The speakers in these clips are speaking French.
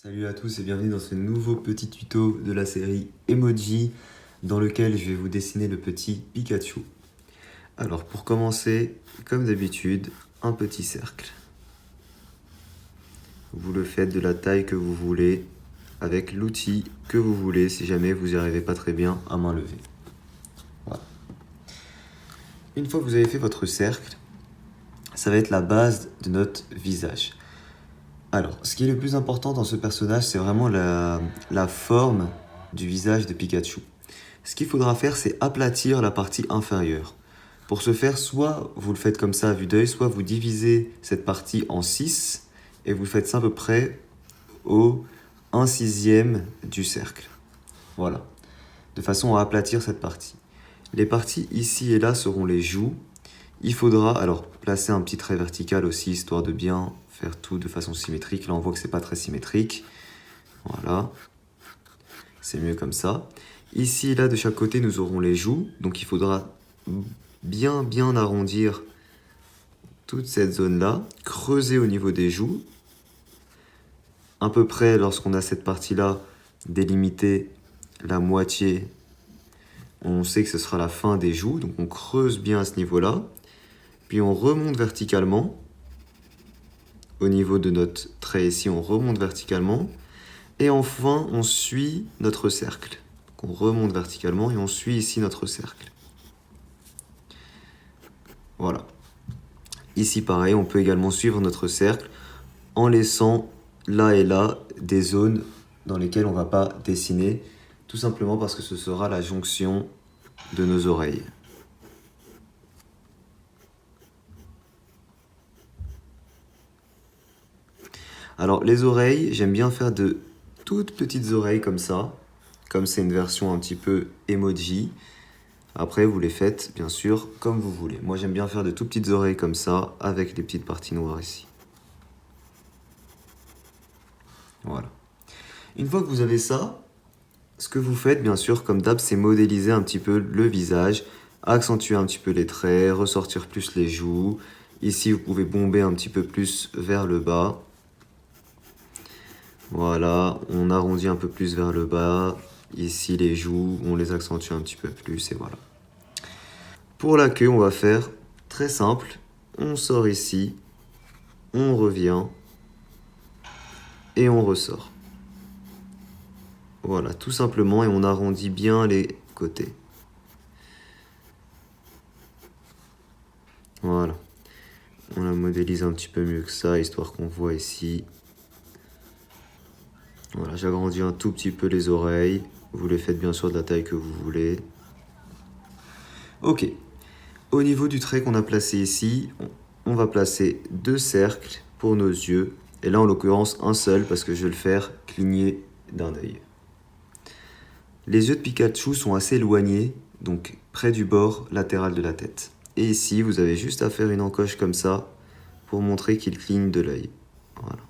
Salut à tous et bienvenue dans ce nouveau petit tuto de la série Emoji dans lequel je vais vous dessiner le petit Pikachu. Alors pour commencer, comme d'habitude, un petit cercle. Vous le faites de la taille que vous voulez, avec l'outil que vous voulez si jamais vous n'y arrivez pas très bien à main levée. Voilà. Une fois que vous avez fait votre cercle, ça va être la base de notre visage. Alors, ce qui est le plus important dans ce personnage, c'est vraiment la forme du visage de Pikachu. Ce qu'il faudra faire, c'est aplatir la partie inférieure. Pour ce faire, soit vous le faites comme ça à vue d'œil, soit vous divisez cette partie en 6 et vous le faites à peu près au 1/6 du cercle. Voilà, de façon à aplatir cette partie. Les parties ici et là seront les joues. Il faudra alors placer un petit trait vertical aussi, histoire de bien faire tout de façon symétrique. Là, on voit que c'est pas très symétrique. Voilà, c'est mieux comme ça. Ici et là, de chaque côté, nous aurons les joues. Donc, il faudra bien arrondir toute cette zone-là. Creuser au niveau des joues. À peu près, lorsqu'on a cette partie-là, délimiter la moitié. On sait que ce sera la fin des joues. Donc, on creuse bien à ce niveau-là. Puis, on remonte verticalement. Au niveau de notre trait ici, on remonte verticalement. Et enfin, on suit notre cercle. Donc, on remonte verticalement et on suit ici notre cercle. Voilà. Ici, pareil, on peut également suivre notre cercle en laissant là et là des zones dans lesquelles on ne va pas dessiner, tout simplement parce que ce sera la jonction de nos oreilles. Alors, les oreilles, j'aime bien faire de toutes petites oreilles comme ça, comme c'est une version un petit peu emoji. Après, vous les faites, bien sûr, comme vous voulez. Moi, j'aime bien faire de toutes petites oreilles comme ça, avec les petites parties noires ici. Voilà. Une fois que vous avez ça, ce que vous faites, bien sûr, comme d'hab, c'est modéliser un petit peu le visage, accentuer un petit peu les traits, ressortir plus les joues. Ici, vous pouvez bomber un petit peu plus vers le bas. Voilà, on arrondit un peu plus vers le bas. Ici, les joues, on les accentue un petit peu plus et voilà. Pour la queue, on va faire très simple. On sort ici, on revient et on ressort. Voilà, tout simplement, et on arrondit bien les côtés. Voilà. On la modélise un petit peu mieux que ça, histoire qu'on voit ici. Voilà, j'agrandis un tout petit peu les oreilles. Vous les faites bien sûr de la taille que vous voulez. Ok. Au niveau du trait qu'on a placé ici, on va placer 2 cercles pour nos yeux. Et là, en l'occurrence, un seul, parce que je vais le faire cligner d'un œil. Les yeux de Pikachu sont assez éloignés, donc près du bord latéral de la tête. Et ici, vous avez juste à faire une encoche comme ça, pour montrer qu'il cligne de l'œil. Voilà.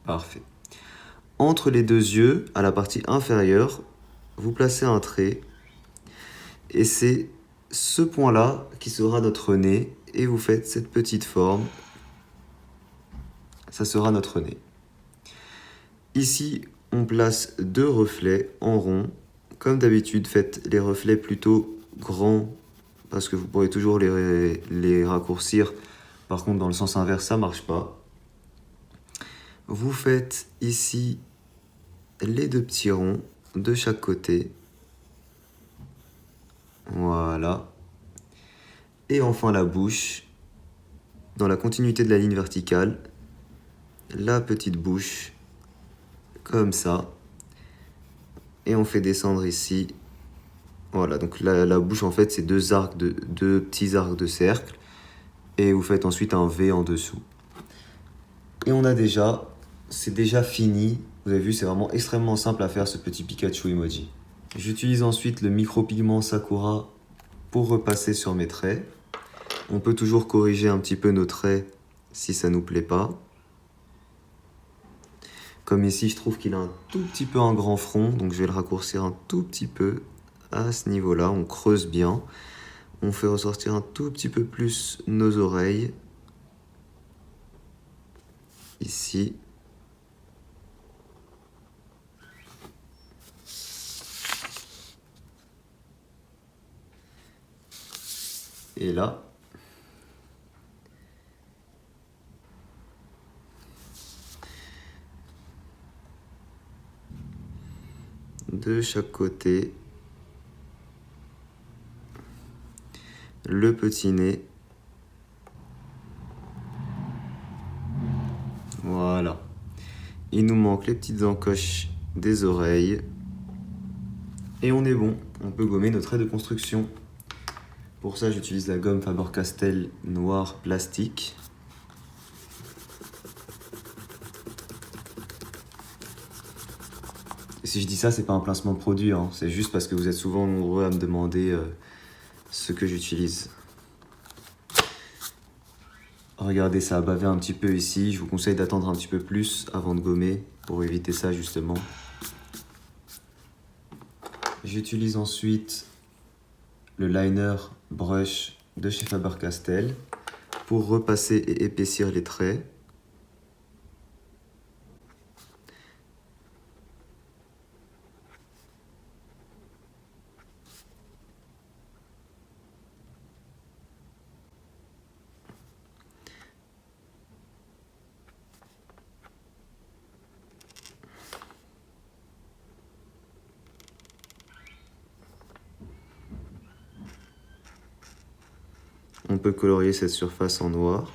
Parfait. Entre les deux yeux, à la partie inférieure, vous placez un trait. Et c'est ce point-là qui sera notre nez. Et vous faites cette petite forme. Ça sera notre nez. Ici, on place 2 reflets en rond. Comme d'habitude, faites les reflets plutôt grands, parce que vous pourrez toujours les raccourcir. Par contre, dans le sens inverse, ça ne marche pas. Vous faites ici les 2 petits ronds de chaque côté. Voilà. Et enfin la bouche. Dans la continuité de la ligne verticale, la petite bouche, comme ça. Et on fait descendre ici. Voilà, donc la bouche, en fait, c'est 2 petits arcs de cercle. Et vous faites ensuite un V en dessous. Et c'est déjà fini. Vous avez vu, c'est vraiment extrêmement simple à faire ce petit Pikachu emoji. J'utilise ensuite le micropigment Sakura pour repasser sur mes traits. On peut toujours corriger un petit peu nos traits si ça nous plaît pas. Comme ici, je trouve qu'il a un tout petit peu un grand front, donc je vais le raccourcir un tout petit peu à ce niveau-là. On creuse bien. On fait ressortir un tout petit peu plus nos oreilles. Ici. Et là, de chaque côté, le petit nez. Voilà. Il nous manque les petites encoches des oreilles. Et on est bon, on peut gommer nos traits de construction. Pour ça, j'utilise la gomme Faber-Castell noire plastique. Et si je dis ça, c'est pas un placement de produit, hein. C'est juste parce que vous êtes souvent nombreux à me demander ce que j'utilise. Regardez, ça a bavé un petit peu ici. Je vous conseille d'attendre un petit peu plus avant de gommer pour éviter ça justement. J'utilise ensuite le liner brush de chez Faber-Castell pour repasser et épaissir les traits. On peut colorier cette surface en noir.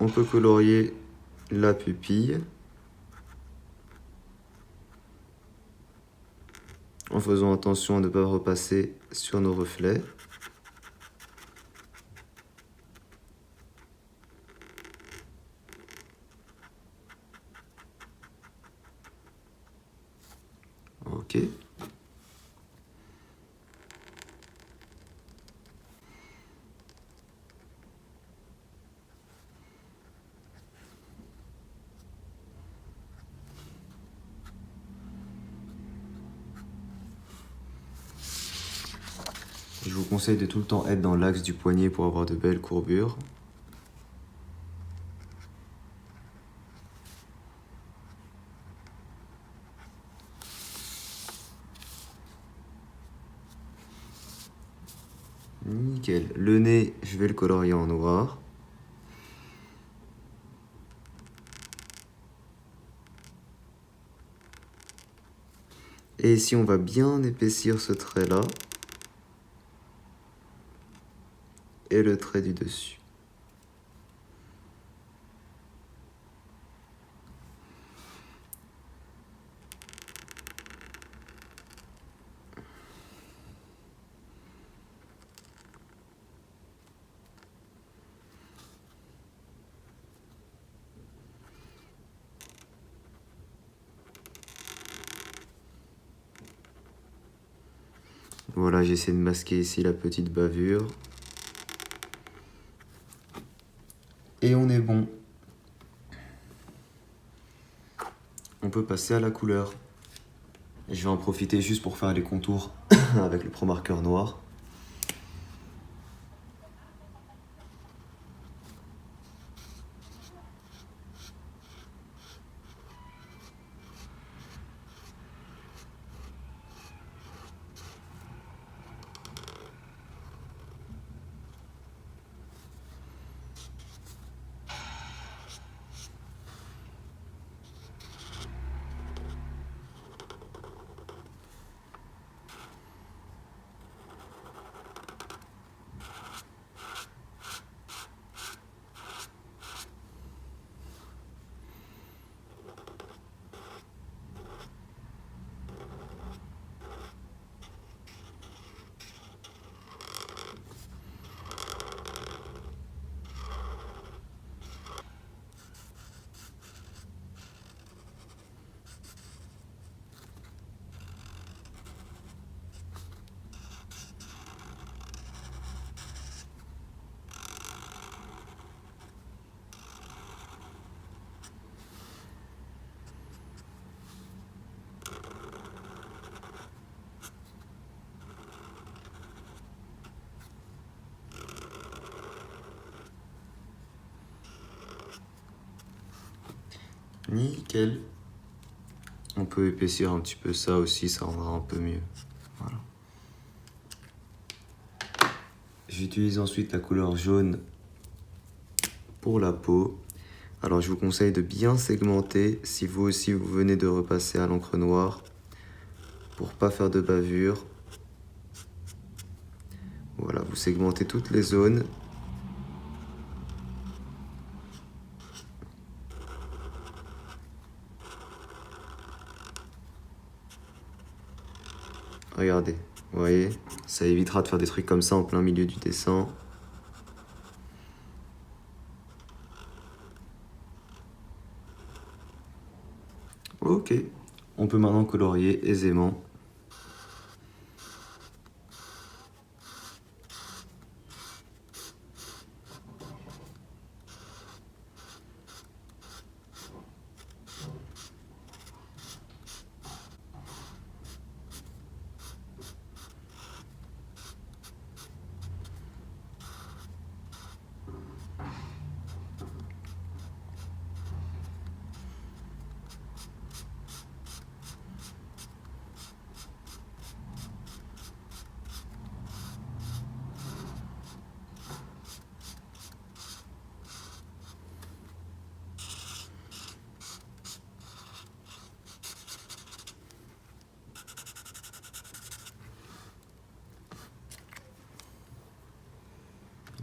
On peut colorier la pupille en faisant attention à ne pas repasser sur nos reflets. Ok. Je vous conseille de tout le temps être dans l'axe du poignet pour avoir de belles courbures. Nickel. Le nez, je vais le colorier en noir. Et ici, on va bien épaissir ce trait-là. Et le trait du dessus. Voilà, j'essaie de masquer ici la petite bavure. Et on est bon. On peut passer à la couleur. Je vais en profiter juste pour faire les contours avec le Pro Marker noir. Nickel. On peut épaissir un petit peu ça aussi, ça rendra un peu mieux. Voilà. J'utilise ensuite la couleur jaune pour la peau. Alors je vous conseille de bien segmenter si vous aussi vous venez de repasser à l'encre noire pour pas faire de bavure. Voilà, vous segmentez toutes les zones. Regardez, vous voyez, ça évitera de faire des trucs comme ça en plein milieu du dessin. Ok, on peut maintenant colorier aisément.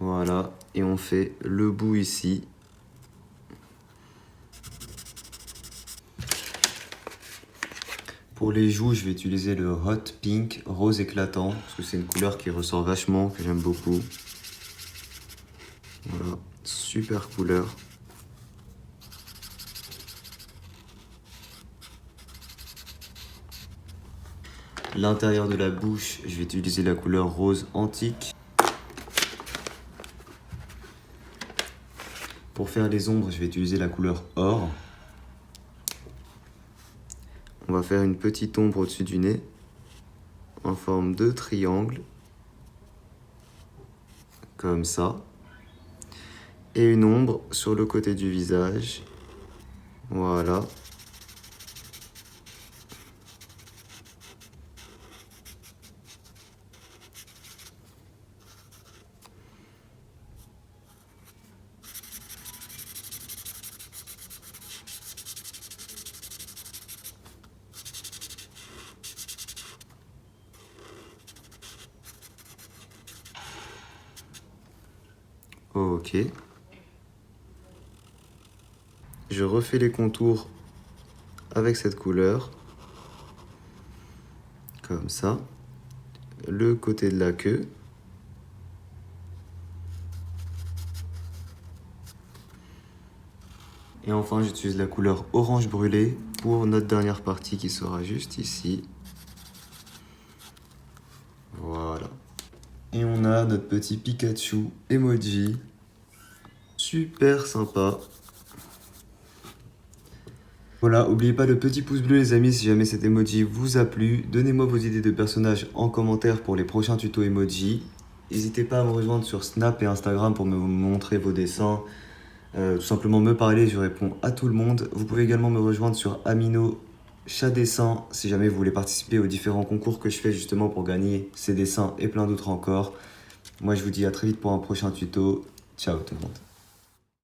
Voilà, et on fait le bout ici. Pour les joues, je vais utiliser le Hot Pink rose éclatant, parce que c'est une couleur qui ressort vachement, que j'aime beaucoup. Voilà, super couleur. L'intérieur de la bouche, je vais utiliser la couleur rose antique. Pour faire les ombres, je vais utiliser la couleur or. On va faire une petite ombre au-dessus du nez, en forme de triangle, comme ça. Et une ombre sur le côté du visage. Voilà. Ok. Je refais les contours avec cette couleur. Comme ça. Le côté de la queue. Et enfin, j'utilise la couleur orange brûlé pour notre dernière partie qui sera juste ici. Voilà. Et on a notre petit Pikachu emoji. Super sympa. Voilà, n'oubliez pas le petit pouce bleu les amis si jamais cet emoji vous a plu. Donnez-moi vos idées de personnages en commentaire pour les prochains tutos emoji. N'hésitez pas à me rejoindre sur Snap et Instagram pour me montrer vos dessins. Tout simplement me parler, je réponds à tout le monde. Vous pouvez également me rejoindre sur Amino Chat Dessin si jamais vous voulez participer aux différents concours que je fais justement pour gagner ces dessins et plein d'autres encore. Moi je vous dis à très vite pour un prochain tuto. Ciao tout le monde.